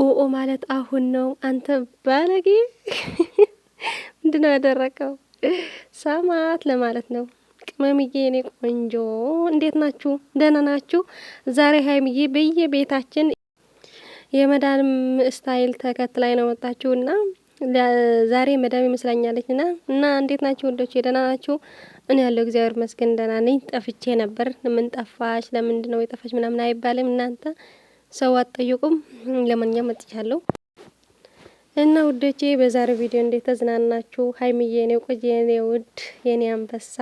ኦኦ ማለት አሁን ነው። አንተ ባለጌ ምንድነው ያደረከው? ሳማት ለማለት ነው። ቅመምዬ እኔ ቆንጆ እንዴት ናችሁ? ደህና ናችሁ? ዛሬ ሀይሚዬ በየቤታችን የመዳም ስታይል ተከትላይ ነው መጣችሁና ዛሬ መዳም ይመስላኛለችና እና እንዴት ናችሁ ወንዶች? ደህና ናችሁ? እኔ ያለው እግዚአብሔር ይመስገን ደህና ነኝ። ጠፍቼ ነበር። ምን ጠፋሽ? ለምንድነው የጠፋሽ ምናምን አይባልም። እናንተ ሰው አትጠይቁም። ለማንኛውም መጥቻለሁ እና ውዶቼ በዛሬው ቪዲዮ እንዴት ተዝናናችሁ? ሀይሚዬ የኔ ቆንጆ የኔ ውድ የኔ አንበሳ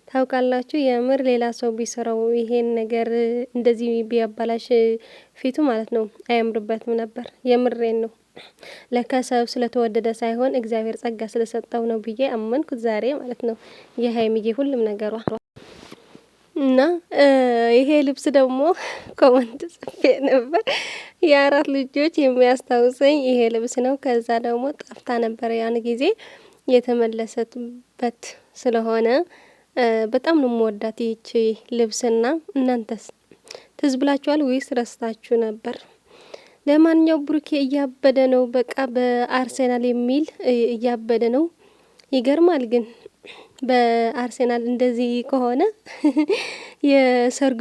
ታውቃላችሁ፣ የምር ሌላ ሰው ቢሰራው ይሄን ነገር እንደዚህ ቢያባላሽ ፊቱ ማለት ነው አያምርበትም ነበር። የምሬን ነው። ለከሰብ ስለተወደደ ሳይሆን እግዚአብሔር ጸጋ ስለሰጠው ነው ብዬ አመንኩት ዛሬ ማለት ነው። የሀይሚዬ ሁሉም ነገሯ እና ይሄ ልብስ ደግሞ ኮመንት ጽፌ ነበር። የአራት ልጆች የሚያስታውሰኝ ይሄ ልብስ ነው። ከዛ ደግሞ ጠፍታ ነበር ያን ጊዜ የተመለሰበት ስለሆነ በጣም ነው የምወዳት ይቺ ልብስና እናንተስ ትዝ ብላችኋል ወይስ ረስታችሁ ነበር? ለማንኛውም ብሩኬ እያበደ ነው። በቃ በአርሴናል የሚል እያበደ ነው። ይገርማል ግን በአርሴናል እንደዚህ ከሆነ የሰርጉ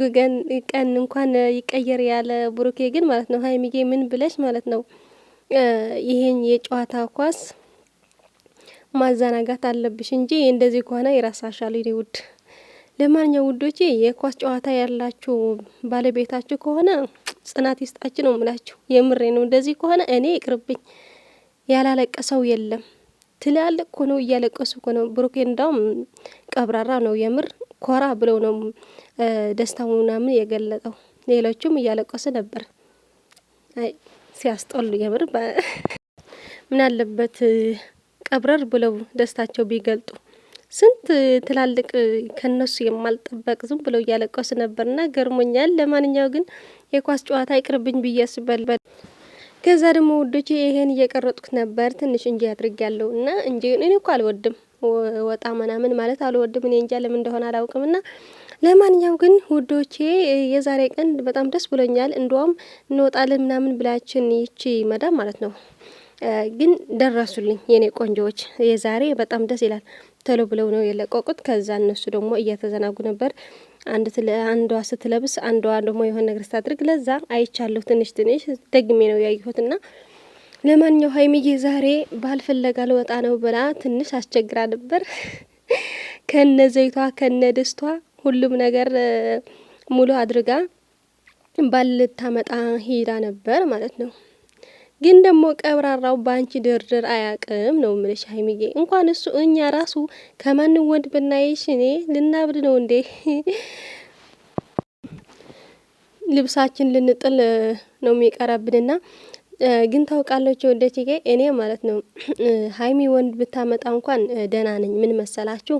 ቀን እንኳን ይቀየር ያለ ብሩኬ ግን ማለት ነው። ሀይሚጌ ምን ብለሽ ማለት ነው ይሄን የጨዋታ ኳስ ማዘናጋት አለብሽ እንጂ እንደዚህ ከሆነ ይረሳሻል ይኔ ውድ። ለማንኛውም ውዶቼ የኳስ ጨዋታ ያላችሁ ባለቤታችሁ ከሆነ ጽናት ይስጣችሁ ነው የምላችሁ። የምሬ ነው። እንደዚህ ከሆነ እኔ ይቅርብኝ። ያላለቀሰው የለም። ትላልቅ እኮ ነው እያለቀሱ እኮ ነው። ብሩኬ እንዳውም ቀብራራ ነው የምር ኮራ ብለው ነው ደስታው ምናምን የገለጠው። ሌሎቹም እያለቀሱ ነበር። አይ ሲያስጠሉ የምር ምን አለበት ቀብረር ብለው ደስታቸው ቢገልጡ። ስንት ትላልቅ ከነሱ የማልጠበቅ ዝም ብለው እያለቀሱ ነበርና ገርሞኛል። ለማንኛው ግን የኳስ ጨዋታ ይቅርብኝ ብዬስበል ከዛ ደግሞ ውዶቼ ይሄን እየቀረጥኩት ነበር ትንሽ እንጂ አድርጌያለሁ እና እንጂ እኔ እኮ አልወድም ወጣ ምናምን ማለት አልወድም። እኔ እንጃ ለምን እንደሆነ አላውቅምና ለማንኛውም ግን ውዶቼ የዛሬ ቀን በጣም ደስ ብሎኛል። እንደውም እንወጣለን ምናምን ብላችን ይቺ መዳም ማለት ነው ግን ደረሱልኝ የኔ ቆንጆዎች። የዛሬ በጣም ደስ ይላል። ቶሎ ብለው ነው የለቀቁት። ከዛ እነሱ ደግሞ እየተዘናጉ ነበር። አንዷ ስትለብስ አንዷ ደግሞ የሆነ ነገር ስታድርግ ለዛ አይቻለሁ። ትንሽ ደግሜ ነው ያየሁትና ለማንኛው ሀይሚዬ ዛሬ ባልፈለጋ ልወጣ ነው ብላ ትንሽ አስቸግራ ነበር። ከነ ዘይቷ ከነ ድስቷ ሁሉም ነገር ሙሉ አድርጋ ባልታመጣ ሄዳ ነበር ማለት ነው። ግን ደግሞ ቀብራራው ባንቺ ድርድር አያቅም ነው ምልሽ ሀይሚዬ። እንኳን እሱ እኛ ራሱ ከማንም ወንድ ብናይሽ እኔ ልናብድ ነው እንዴ? ልብሳችን ልንጥል ነው የሚቀረብንና ግን ታውቃለች ወደችዬ እኔ ማለት ነው ሀይሚ ወንድ ብታመጣ እንኳን ደህና ነኝ። ምን መሰላችሁ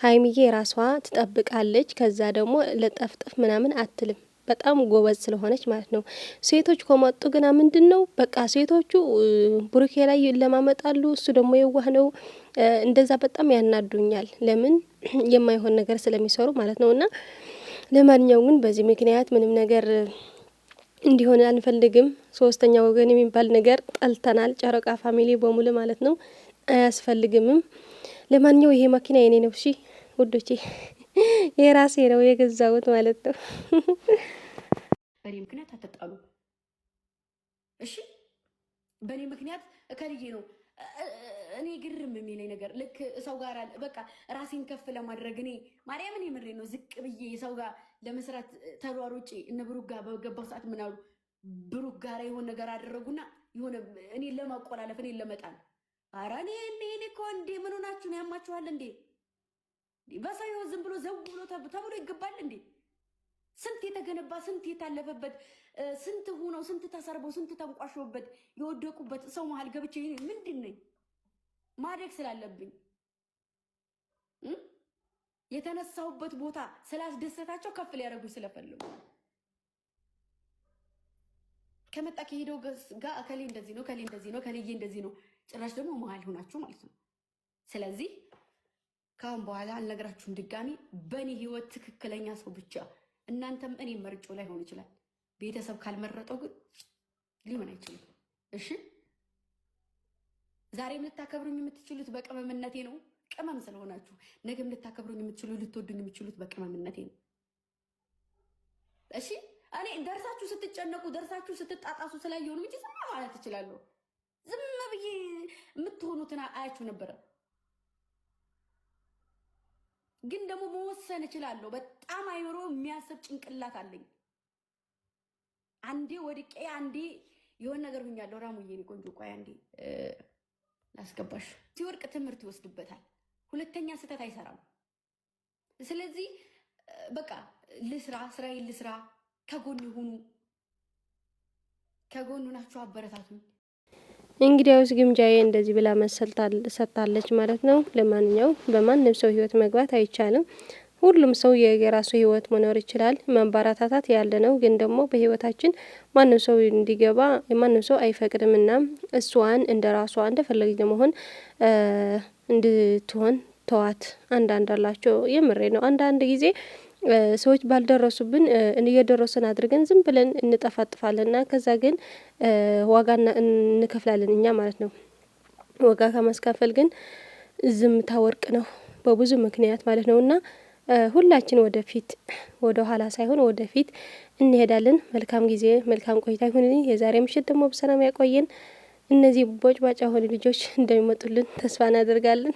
ሀይሚዬ ራሷ ትጠብቃለች። ከዛ ደግሞ ለጠፍጥፍ ምናምን አትልም። በጣም ጎበዝ ስለሆነች ማለት ነው። ሴቶች ከመጡ ግና ምንድነው በቃ ሴቶቹ ብሩኬ ላይ ለማመጣሉ እሱ ደግሞ የዋህ ነው። እንደዛ በጣም ያናዱኛል። ለምን የማይሆን ነገር ስለሚሰሩ ማለት ነውና ለማንኛውም ግን በዚህ ምክንያት ምንም ነገር እንዲሆን አንፈልግም። ሶስተኛ ወገን የሚባል ነገር ጠልተናል። ጨረቃ ፋሚሊ በሙሉ ማለት ነው አያስፈልግምም። ለማንኛውም ይሄ መኪና የኔ ነው። እሺ ውዶቼ የራሴ ነው የገዛሁት ማለት ነው። በኔ ምክንያት አትጣሉ እሺ። በኔ ምክንያት እከልዬ ነው እኔ ግርም የሚለኝ ነገር ልክ ሰው ጋር በቃ ራሴን ከፍ ለማድረግ እኔ ማርያምን የምሬ ነው ዝቅ ብዬ ሰው ጋር ለመስራት ተሯሩጬ እነ ብሩክ ጋር በገባው ሰዓት ምን አሉ ብሩክ ጋር የሆነ ነገር አደረጉና የሆነ እኔ ለማቆላለፍ እኔ ለመጣል ኧረ እኔ እኮ እንዴ ምን ሆናችሁ ነው? ያማችኋል እንዴ? በሰው ህይወት ዝም ብሎ ዘው ብሎ ተብሎ ይገባል እንዴ? ስንት የተገነባ ስንት የታለፈበት ስንት ሆነው ስንት ተሰርበው ስንት ተንቋሾበት የወደቁበት ሰው መሀል ገብቼ ምንድን ነኝ ማድረግ ስላለብኝ የተነሳሁበት ቦታ ስላስደሰታቸው ከፍ ሊያደርጉኝ ስለፈለጉ ከመጣ ከሄደው ጋር እከሌ እንደዚህ ነው እከሌ እንደዚህ ነው እከሌ እንደዚህ ነው ጭራሽ ደግሞ መሀል ሆናችሁ ማለት ነው። ስለዚህ ካሁን በኋላ አልነግራችሁም ድጋሚ በእኔ ህይወት ትክክለኛ ሰው ብቻ እናንተም እኔ መርጮ ላይ ሆን ይችላል። ቤተሰብ ካልመረጠው ግን ሊሆን አይችልም። እሺ ዛሬም ልታከብሩኝ የምትችሉት በቅመምነቴ ነው። ቅመም ስለሆናችሁ ነገም ልታከብሩኝ የምትችሉት ልትወዱኝ የምትችሉት በቅመምነቴ ነው። እሺ እኔ ደርሳችሁ ስትጨነቁ ደርሳችሁ ስትጣጣሱ ስላየሆኑ እንጂ ዝም ማለት እችላለሁ። ዝም ብዬ የምትሆኑትን አያችሁ ነበረ። ግን ደግሞ መወሰን እችላለሁ። በጣም አይምሮ የሚያስብ ጭንቅላት አለኝ። አንዴ ወድቄ አንዴ የሆነ ነገር ሁኛለሁ። ራሙዬ እኔ ቆንጆ ቆይ አንዴ ላስገባሽ። ሲወድቅ ትምህርት ይወስድበታል። ሁለተኛ ስህተት አይሰራም። ስለዚህ በቃ ልስራ፣ ስራዬን ልስራ። ከጎን ሁኑ፣ ከጎኑ ናችሁ፣ አበረታቱኝ። እንግዲያውስ ግምጃዬ እንደዚህ ብላ ሰጥታለች ማለት ነው። ለማንኛውም በማንም ሰው ህይወት መግባት አይቻልም። ሁሉም ሰው የራሱ ህይወት መኖር ይችላል። ማበረታታት ያለ ነው። ግን ደግሞ በህይወታችን ማንም ሰው እንዲገባ ማንም ሰው አይፈቅድምና እሷን እንደ ራሷ እንደፈለገች ለመሆን እንድትሆን ተዋት። አንዳንድ አላቸው የምሬ ነው። አንዳንድ ጊዜ ሰዎች ባልደረሱብን እየደረሱን አድርገን ዝም ብለን እንጠፋጥፋለንና ከዛ ግን ዋጋ እንከፍላለን እኛ ማለት ነው። ዋጋ ከማስከፈል ግን ዝምታ ወርቅ ነው በብዙ ምክንያት ማለት ነውና ሁላችን ወደፊት ወደ ኋላ ሳይሆን ወደፊት እንሄዳለን። መልካም ጊዜ መልካም ቆይታ ይሁን። የዛሬ ምሽት ደግሞ በሰላም ያቆየን። እነዚህ ቦጭባጫ ሆኑ ልጆች እንደሚመጡልን ተስፋ እናደርጋለን።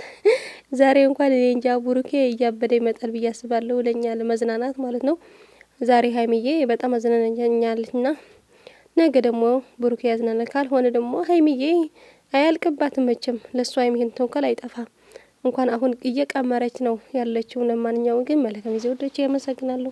ዛሬ እንኳን እኔ እንጃ ቡሩኬ እያበደ ይመጣል ብዬ አስባለሁ። ለኛ ለመዝናናት ማለት ነው። ዛሬ ሀይሚዬ በጣም አዝናናኛለችና ነገ ደግሞ ቡሩኬ ያዝናናል። ካልሆነ ደግሞ ሀይሚዬ አያልቅባትም መቼም ለሷ የሚሆን ተንኮል አይጠፋም። እንኳን አሁን እየቀመረች ነው ያለችው። ለማንኛውም ግን መልካም ጊዜ ወዶቼ ያመሰግናለሁ።